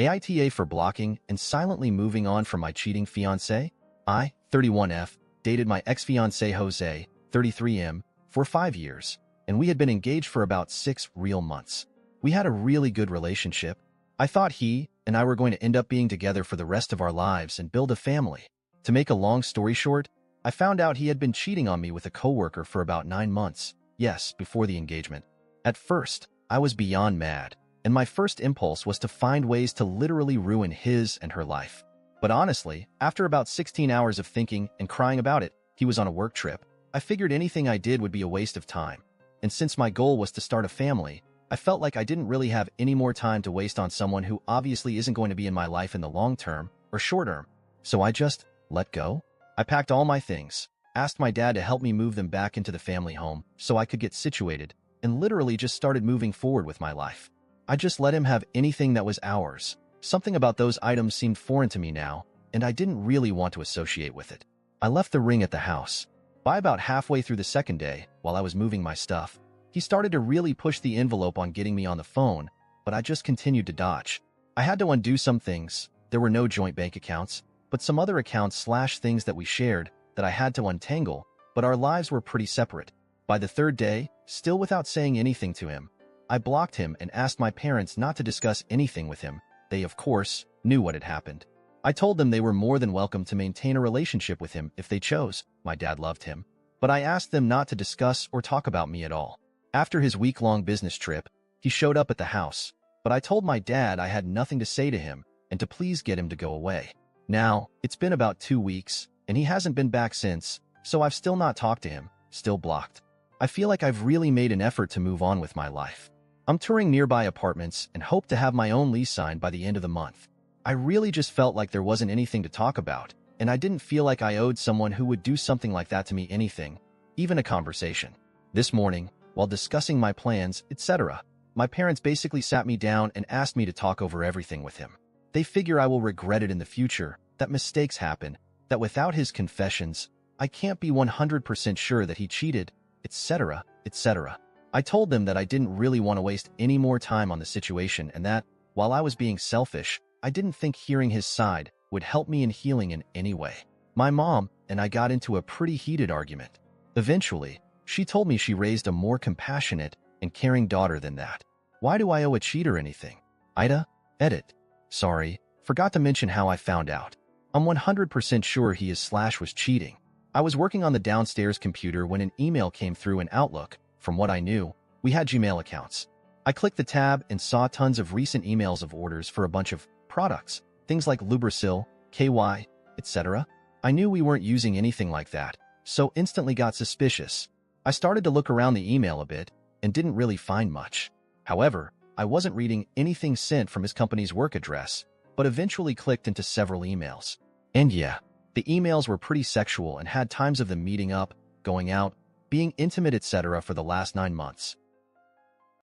AITA for blocking and silently moving on from my cheating fiancé. I, 31F, dated my ex-fiancé Jose, 33M, for 5 years, and we had been engaged for about 6 real months. We had a really good relationship. I thought he and I were going to end up being together for the rest of our lives and build a family. To make a long story short, I found out he had been cheating on me with a coworker for about 9 months. Yes, before the engagement. At first, I was beyond mad, and my first impulse was to find ways to literally ruin his and her life. But honestly, after about 16 hours of thinking and crying about it, he was on a work trip, I figured anything I did would be a waste of time. And since my goal was to start a family, I felt like I didn't really have any more time to waste on someone who obviously isn't going to be in my life in the long term or short term. So I just let go. I packed all my things, asked my dad to help me move them back into the family home so I could get situated, and literally just started moving forward with my life. I just let him have anything that was ours. Something about those items seemed foreign to me now, and I didn't really want to associate with it. I left the ring at the house. By about halfway through the second day, while I was moving my stuff, he started to really push the envelope on getting me on the phone, but I just continued to dodge. I had to undo some things. There were no joint bank accounts, but some other accounts / things that we shared that I had to untangle, but our lives were pretty separate. By the third day, still without saying anything to him, I blocked him and asked my parents not to discuss anything with him. They, of course, knew what had happened. I told them they were more than welcome to maintain a relationship with him if they chose. My dad loved him. But I asked them not to discuss or talk about me at all. After his week-long business trip, he showed up at the house, but I told my dad I had nothing to say to him and to please get him to go away. Now, it's been about 2 weeks, and he hasn't been back since, so I've still not talked to him, still blocked. I feel like I've really made an effort to move on with my life. I'm touring nearby apartments and hope to have my own lease signed by the end of the month. I really just felt like there wasn't anything to talk about, and I didn't feel like I owed someone who would do something like that to me anything, even a conversation. This morning, while discussing my plans, etc., my parents basically sat me down and asked me to talk over everything with him. They figure I will regret it in the future, that mistakes happen, that without his confessions, I can't be 100% sure that he cheated, etc., etc. I told them that I didn't really want to waste any more time on the situation and that, while I was being selfish, I didn't think hearing his side would help me in healing in any way. My mom and I got into a pretty heated argument. Eventually, she told me she raised a more compassionate and caring daughter than that. Why do I owe a cheater anything? AITA, edit. Sorry, forgot to mention how I found out. I'm 100% sure he is / was cheating. I was working on the downstairs computer when an email came through in Outlook. From what I knew, we had Gmail accounts. I clicked the tab and saw tons of recent emails of orders for a bunch of products, things like Lubrisil, KY, etc. I knew we weren't using anything like that, so instantly got suspicious. I started to look around the email a bit and didn't really find much. However, I wasn't reading anything sent from his company's work address, but eventually clicked into several emails. And yeah, the emails were pretty sexual and had times of them meeting up, going out, being intimate, etc. for the last 9 months.